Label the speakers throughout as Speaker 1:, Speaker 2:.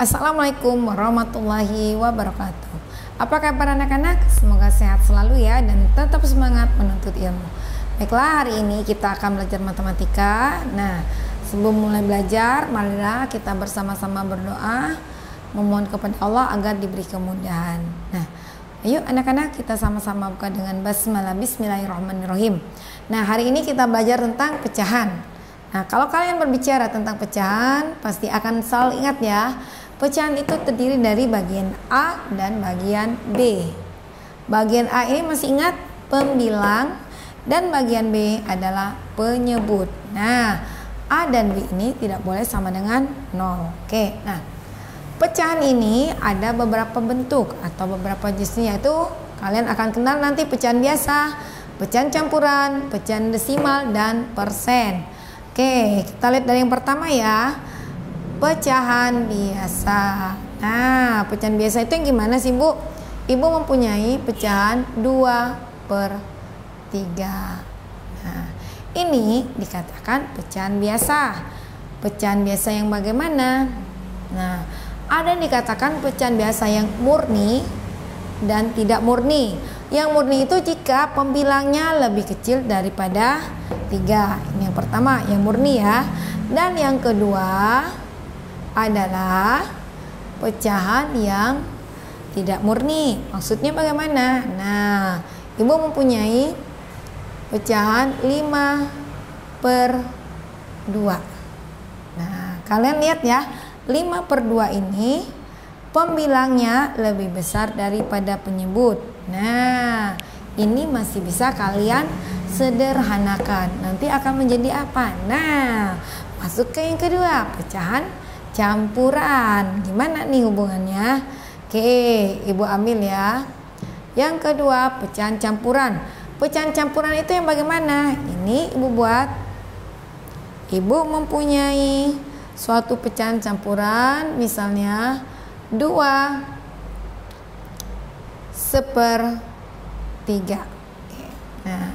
Speaker 1: Assalamualaikum warahmatullahi wabarakatuh. Apa kabar anak-anak? Semoga sehat selalu ya dan tetap semangat menuntut ilmu. Baiklah, hari ini kita akan belajar matematika. Nah, sebelum mulai belajar, marilah kita bersama-sama berdoa memohon kepada Allah agar diberi kemudahan. Nah, ayo anak-anak kita sama-sama buka dengan basmalah. Bismillahirrahmanirrahim. Nah, hari ini kita belajar tentang pecahan. Nah, kalau kalian berbicara tentang pecahan, pasti akan selalu ingat ya, pecahan itu terdiri dari bagian A dan bagian B. Bagian A ini masih ingat pembilang dan bagian B adalah penyebut. Nah, A dan B ini tidak boleh sama dengan 0. Oke, nah pecahan ini ada beberapa bentuk atau beberapa jenisnya, yaitu kalian akan kenal nanti pecahan biasa, pecahan campuran, pecahan desimal, dan persen. Oke, kita lihat dari yang pertama ya, pecahan biasa. Nah, pecahan biasa itu yang gimana sih Bu? Ibu mempunyai pecahan 2/3. Nah, ini dikatakan pecahan biasa. Pecahan biasa yang bagaimana? Nah, ada yang dikatakan pecahan biasa yang murni dan tidak murni. Yang murni itu jika pembilangnya lebih kecil daripada 3. Ini yang pertama, yang murni ya. Dan yang kedua adalah pecahan yang tidak murni. Maksudnya bagaimana? Nah, Ibu mempunyai pecahan 5/2. Nah, kalian lihat ya, 5/2 ini pembilangnya lebih besar daripada penyebut. Nah, ini masih bisa kalian sederhanakan. Nanti akan menjadi apa? Nah, masuk ke yang kedua, pecahan campuran. Gimana nih hubungannya? Oke, Ibu ambil ya. Yang kedua, pecahan campuran. Pecahan campuran itu yang bagaimana? Ini Ibu buat. Ibu mempunyai suatu pecahan campuran, misalnya 2/3. Nah,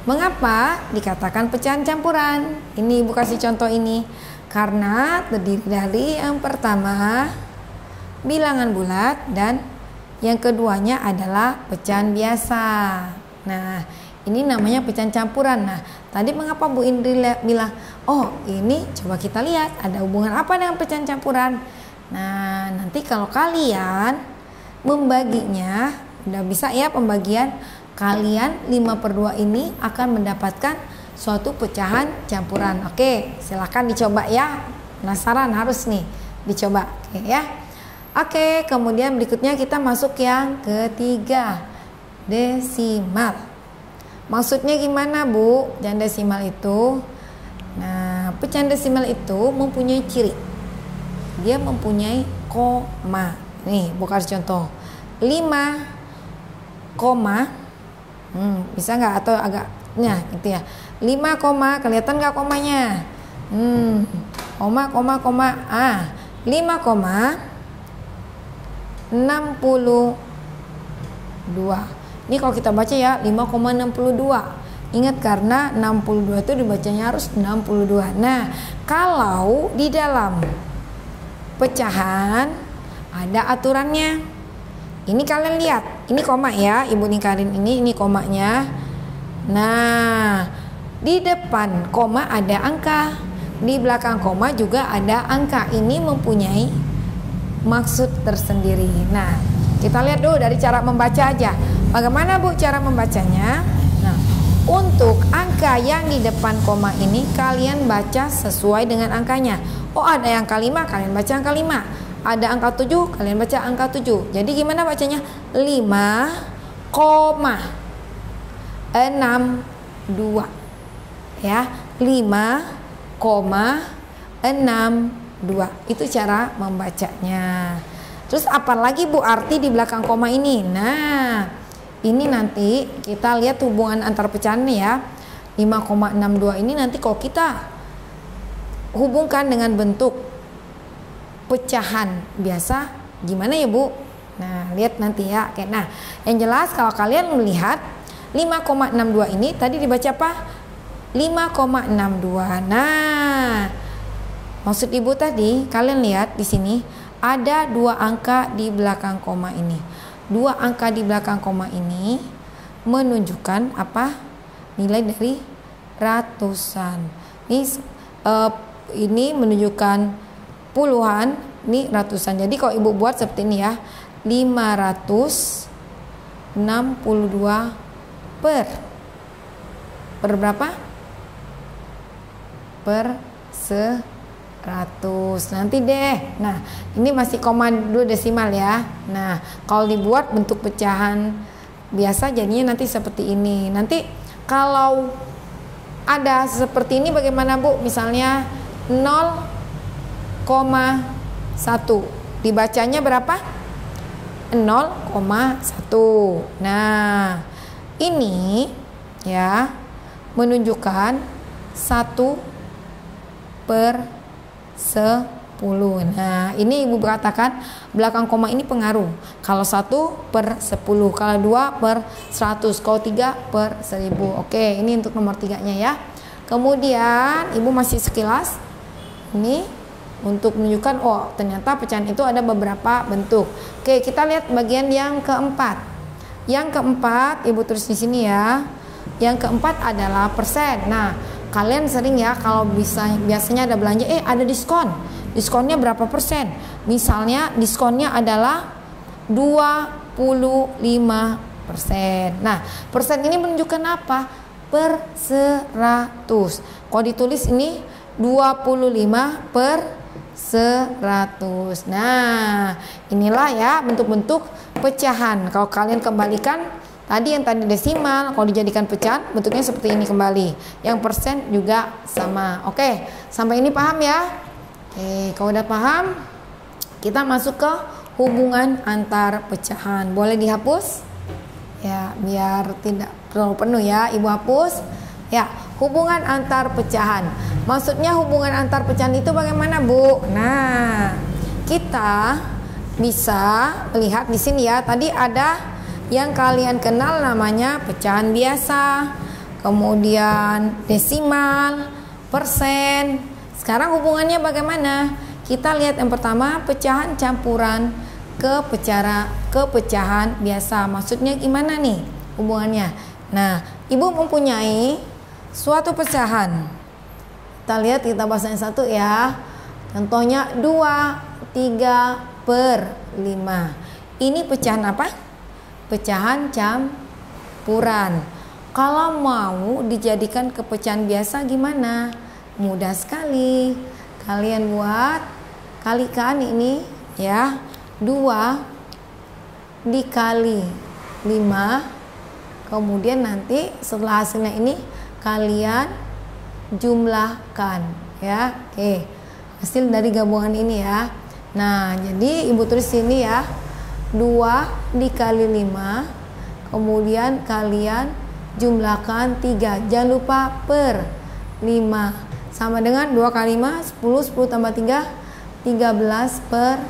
Speaker 1: mengapa dikatakan pecahan campuran? Ini Ibu kasih contoh ini. Karena terdiri dari yang pertama bilangan bulat dan yang keduanya adalah pecahan biasa. Nah, ini namanya pecahan campuran. Nah, tadi mengapa Bu Indri bilang, oh ini coba kita lihat ada hubungan apa dengan pecahan campuran. Nah, nanti kalau kalian membaginya, udah bisa ya pembagian, kalian 5/2 ini akan mendapatkan suatu pecahan campuran. Oke, silahkan dicoba ya. Penasaran harus nih dicoba. Oke ya. Oke, kemudian berikutnya kita masuk yang ketiga, desimal. Maksudnya gimana Bu? Pecahan desimal itu, nah pecahan desimal itu mempunyai ciri. Dia mempunyai koma. Nih, Bu kasih contoh. 5, bisa nggak atau agaknya gitu ya. 5, kelihatan nggak komanya? Koma. 5,62. Ini kalau kita baca ya 5,62. Ingat karena 62 itu dibacanya harus 62. Nah, kalau di dalam pecahan ada aturannya. Ini kalian lihat, ini koma ya, Ibu ningkarin ini komanya. Nah, di depan koma ada angka, di belakang koma juga ada angka. Ini mempunyai maksud tersendiri. Nah, kita lihat dulu dari cara membaca aja. Bagaimana Bu cara membacanya? Nah, untuk angka yang di depan koma ini kalian baca sesuai dengan angkanya. Oh, ada angka 5, kalian baca angka 5. Ada angka 7, kalian baca angka 7. Jadi gimana bacanya? 5,62. Ya, 5,62. Itu cara membacanya. Terus apalagi Bu arti di belakang koma ini? Nah, ini nanti kita lihat hubungan antar pecahan ya. 5,62 ini nanti kalau kita hubungkan dengan bentuk pecahan biasa gimana ya Bu? Nah, lihat nanti ya. Oke, nah, yang jelas kalau kalian melihat 5,62 ini tadi dibaca apa? 5,62. Nah, maksud Ibu tadi kalian lihat di sini ada dua angka di belakang koma ini. Dua angka di belakang koma ini menunjukkan apa? Nilai dari ratusan. Ini menunjukkan puluhan, ini ratusan. Jadi kalau ibu buat seperti ini ya, 562 per berapa? Per 100. Nanti deh. Nah, ini masih koma dulu desimal ya. Nah, kalau dibuat bentuk pecahan biasa jadinya nanti seperti ini. Nanti kalau ada seperti ini bagaimana Bu? Misalnya 0,1 dibacanya berapa? 0,1. Nah, ini ya menunjukkan 1 per 10. Nah, ini ibu katakan belakang koma ini pengaruh. Kalau 1 per 10, kalau 2 per 100, kalau 3 per 1000. Oke, ini untuk nomor 3-nya ya. Kemudian ibu masih sekilas ini untuk menunjukkan oh ternyata pecahan itu ada beberapa bentuk. Oke, kita lihat bagian yang keempat. Yang keempat ibu tulis di sini ya. Yang keempat adalah persen. Nah, kalian sering ya kalau biasanya ada belanja ada diskon. Diskonnya berapa persen? Misalnya diskonnya adalah 25%. Nah, persen ini menunjukkan apa? Per 100. Kalau ditulis ini 25 per 100. Nah, inilah ya bentuk-bentuk pecahan. Kalau kalian kembalikan tadi yang tadi desimal, kalau dijadikan pecahan bentuknya seperti ini kembali. Yang persen juga sama. Oke, sampai ini paham ya? Oke, kalau udah paham, kita masuk ke hubungan antar pecahan. Boleh dihapus? Ya, biar tidak terlalu penuh ya, ibu hapus. Ya, hubungan antar pecahan. Maksudnya hubungan antar pecahan itu bagaimana, Bu? Nah, kita bisa lihat di sini ya. Tadi ada yang kalian kenal namanya pecahan biasa, kemudian desimal, persen. Sekarang hubungannya bagaimana? Kita lihat yang pertama pecahan campuran ke pecahan biasa. Maksudnya gimana nih hubungannya? Nah, ibu mempunyai suatu pecahan. Kita lihat, kita bahas yang satu ya. Contohnya 2, 3 per 5. Ini pecahan apa? Pecahan campuran. Kalau mau dijadikan ke pecahan biasa gimana? Mudah sekali. Kalian buat kalikan ini ya. 2 dikali 5. Kemudian nanti setelah hasilnya ini kalian jumlahkan ya. Oke. Hasil dari gabungan ini ya. Nah, jadi ibu tulis sini ya. 2 dikali 5. Kemudian kalian jumlahkan 3. Jangan lupa per 5. Sama dengan 2 kali 5, 10, 10 tambah 3, 13 per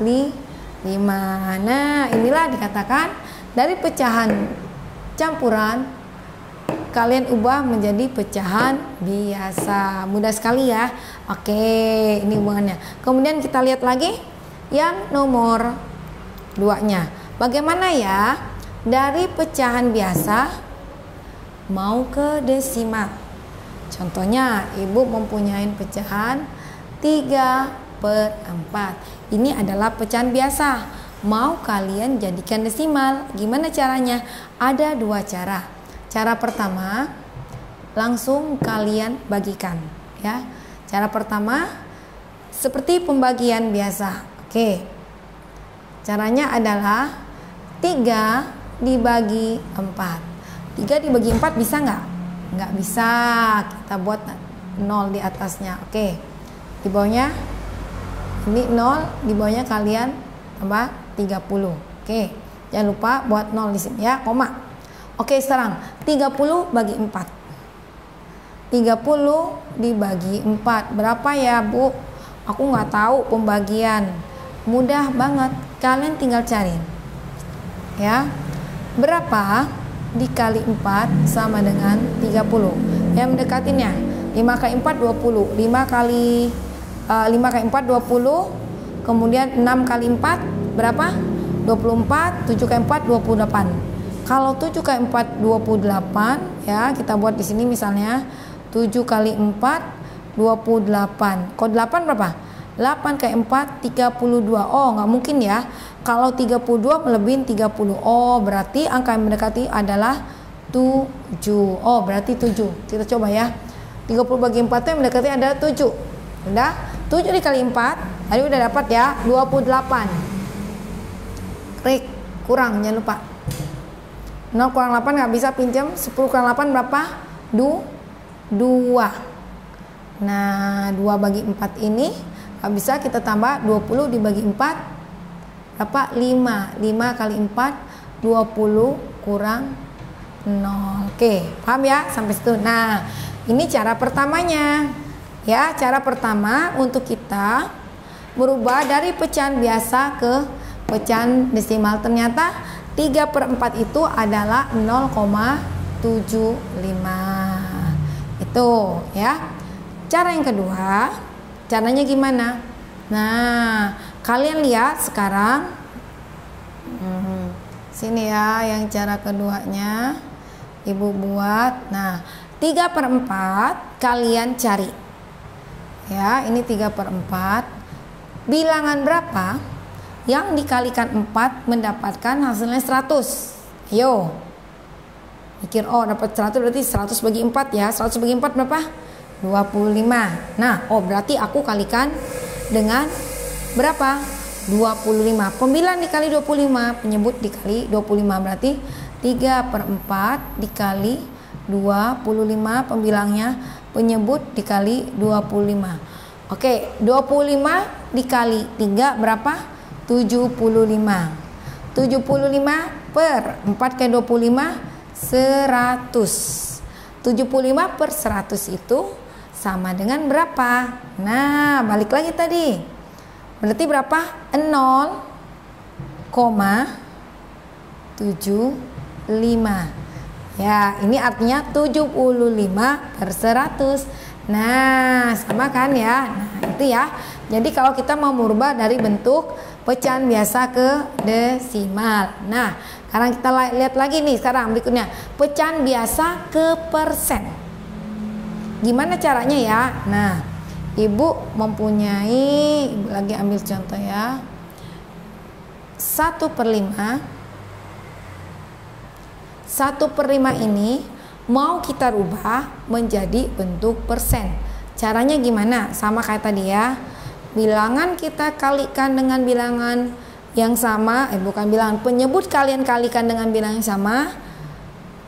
Speaker 1: 5. Nah, inilah dikatakan dari pecahan campuran kalian ubah menjadi pecahan biasa. Mudah sekali ya. Oke, ini hubungannya. Kemudian kita lihat lagi yang nomor 2-nya. Bagaimana ya dari pecahan biasa mau ke desimal? Contohnya, ibu mempunyai pecahan 3 per 4. Ini adalah pecahan biasa. Mau kalian jadikan desimal. Gimana caranya? Ada 2 cara. Cara pertama, langsung kalian bagikan. Ya. Cara pertama, seperti pembagian biasa. Oke. Caranya adalah 3 dibagi 4. 3 dibagi 4 bisa nggak? Nggak bisa, kita buat 0 di atasnya. Oke, di bawahnya ini 0, di bawahnya kalian tambah 30. Oke, jangan lupa buat 0 di sini ya, koma. Oke, sekarang 30 bagi 4. 30 dibagi 4 berapa ya, Bu? Aku nggak tahu pembagian. Mudah banget, kalian tinggal cari ya. Berapa dikali 4 sama dengan 30. Yang mendekatinya 5 kali 4 20. 5 kali 4 20. Kemudian 6 kali 4 berapa? 24, 7 kali 4 28. Kalau 7 kali 4 28 ya, kita buat di sini misalnya 7 kali 4 28. Kalau 8 berapa? 8 kali 4 32. Oh, nggak mungkin ya. Kalau 32 melebihin 30. Oh, berarti angka yang mendekati adalah 7. Oh, berarti 7. Kita coba ya. 30 bagi 4 itu yang mendekati adalah 7. Udah? 7 dikali 4. Tadi udah dapat ya, 28. Klik, kurang, jangan lupa. 0 kurang 8 nggak bisa pinjam. 10 kurang 8 berapa? 2. Nah, 2 bagi 4 ini nggak bisa kita tambah 20 dibagi 4 berapa? 5. 5 kali 4 20 kurang 0. Oke, paham ya sampai situ. Nah, ini cara pertamanya. Ya, cara pertama untuk kita berubah dari pecahan biasa ke pecahan desimal. Ternyata 3/4 itu adalah 0,75. Itu ya. Cara yang kedua, caranya gimana? Nah, kalian lihat sekarang sini ya, yang cara keduanya Ibu buat. Nah, 3/4 kalian cari ya, ini 3/4. Bilangan berapa yang dikalikan 4 mendapatkan hasilnya 100? Ayo mikir. Oh, dapat 100 berarti 100 bagi 4 ya. 100 bagi 4 berapa? 25. Nah, oh berarti aku kalikan dengan berapa? 25. Pembilang dikali 25, penyebut dikali 25, berarti 3/4 dikali 25, pembilangnya, penyebut dikali 25. Oke, 25 dikali 3 berapa? 75. 75 per 4 kali 25 100. 75 per 100 itu sama dengan berapa? Nah, balik lagi tadi. Berarti berapa? 0,75. Ya, ini artinya 75 per 100. Nah, sama kan ya? Nah, itu ya. Jadi kalau kita mau merubah dari bentuk pecahan biasa ke desimal. Nah, sekarang kita lihat lagi nih sekarang berikutnya. Pecahan biasa ke persen. Gimana caranya ya? Nah, Ibu mempunyai, Ibu lagi ambil contoh ya, 1/5. 1/5 ini mau kita rubah menjadi bentuk persen. Caranya gimana? Sama kayak tadi ya. Bilangan kita kalikan dengan bilangan yang sama, bukan bilangan, penyebut kalian kalikan dengan bilangan yang sama,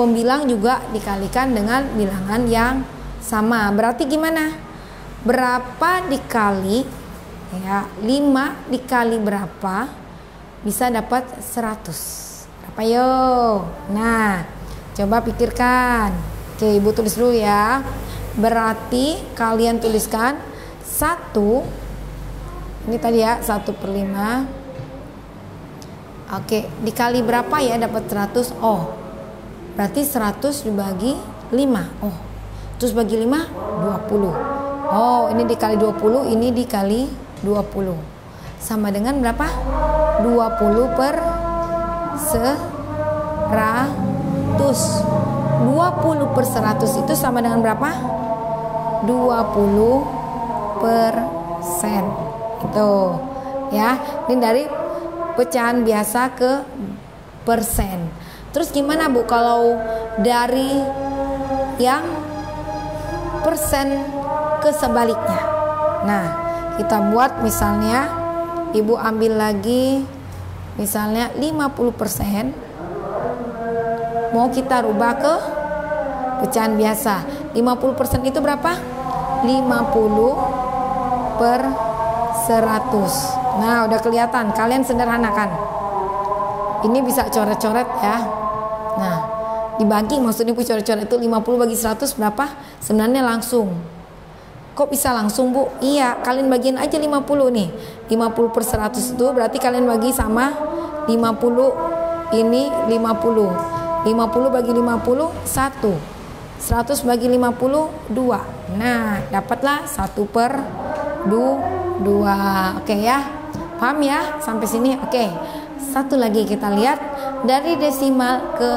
Speaker 1: pembilang juga dikalikan dengan bilangan yang sama. Berarti gimana? Berapa dikali ya, 5 dikali berapa bisa dapat 100? Berapa yo? Nah, coba pikirkan. Oke, Ibu tulis dulu ya. Berarti kalian tuliskan 1, ini tadi ya, 1/5. Oke, dikali berapa ya dapat 100? Oh, berarti 100 dibagi 5. Oh, terus bagi 5 20. Oh, ini dikali 20, ini dikali 20. Sama dengan berapa? 20 per 100. 20 per 100 itu sama dengan berapa? 20%. Itu ya. Ini dari pecahan biasa ke persen. Terus gimana Bu kalau dari yang persen ke sebaliknya? Nah, kita buat misalnya, Ibu ambil lagi misalnya 50%, mau kita rubah ke pecahan biasa. 50% itu berapa? 50 per 100. Nah, udah kelihatan, kalian sederhanakan. Ini bisa coret-coret ya. Nah, dibagi, maksudnya coret-coret itu 50 bagi 100 berapa? Sebenarnya langsung. Kok bisa langsung Bu? Iya, kalian bagiin aja 50 nih. 50 per 100 itu berarti kalian bagi sama 50. Ini 50. 50 bagi 50 1. 100 bagi 50 2. Nah, dapatlah 1/2. Oke ya. Paham ya sampai sini? Oke. Satu lagi kita lihat dari desimal ke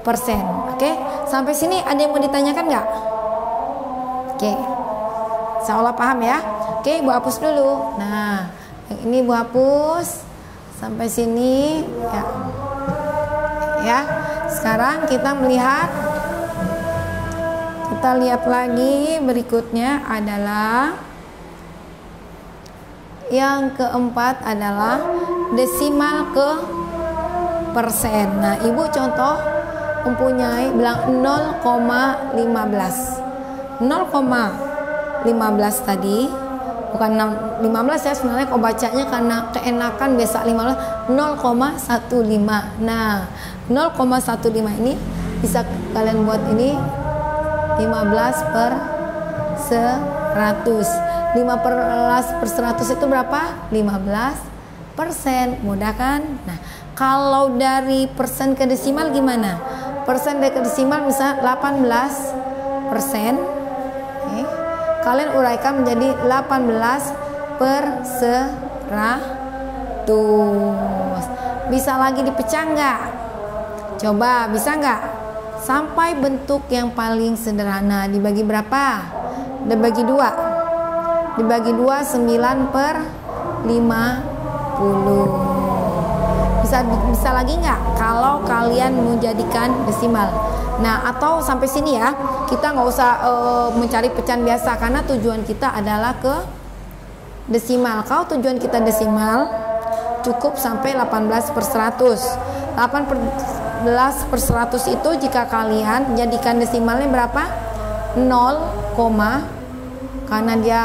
Speaker 1: persen. Oke. Sampai sini ada yang mau ditanyakan nggak? Oke. Insyaallah paham ya. Oke, Ibu hapus dulu. Nah, yang ini Ibu hapus sampai sini ya. Ya. Sekarang kita lihat lagi berikutnya adalah yang keempat adalah desimal ke persen. Nah, Ibu contoh mempunyai bilang 0,15. 0,15 tadi bukan 15 ya sebenarnya, kok bacanya karena keenakan biasa 15, 0,15. Nah, 0,15 ini bisa kalian buat ini 15 per 100. 15 per 100 itu berapa? 15%. Mudah kan? Nah, kalau dari persen ke desimal gimana? Persen ke desimal bisa 18%. Oke. Kalian uraikan menjadi 18 per 100. Bisa lagi dipecah nggak? Coba, bisa nggak? Sampai bentuk yang paling sederhana dibagi berapa? Dibagi 2. Dibagi 2 9 per 50. Bisa lagi nggak kalau kalian menjadikan desimal? Nah, atau sampai sini ya, kita nggak usah mencari pecahan biasa karena tujuan kita adalah ke desimal. Kalau tujuan kita desimal, cukup sampai 18 per 100. 18 per 100 itu jika kalian jadikan desimalnya berapa? 0, karena dia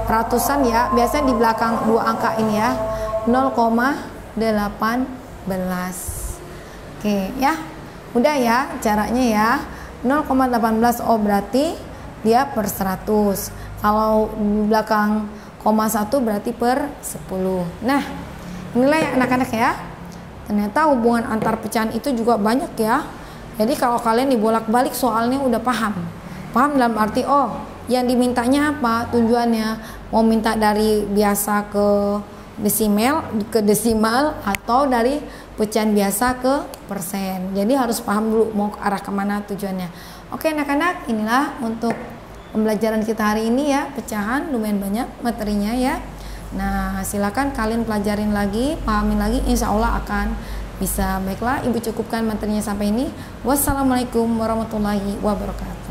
Speaker 1: ratusan ya, biasanya di belakang dua angka ini ya, 0,18. Oke ya, mudah ya caranya ya. 0,18 berarti dia per 100. Kalau di belakang koma 1 berarti per 10. Nah, inilah ya anak-anak ya. Ternyata hubungan antar pecahan itu juga banyak ya. Jadi kalau kalian dibolak-balik soalnya udah paham. Paham dalam arti yang dimintanya apa? Tujuannya mau minta dari biasa ke desimal atau dari pecahan biasa ke persen. Jadi harus paham dulu mau ke arah kemana tujuannya. Oke anak-anak, inilah untuk pembelajaran kita hari ini ya. Pecahan lumayan banyak materinya ya. Nah, silakan kalian pelajarin lagi, pahamin lagi, insya Allah akan bisa. Baiklah, Ibu cukupkan materinya sampai ini. Wassalamualaikum warahmatullahi wabarakatuh.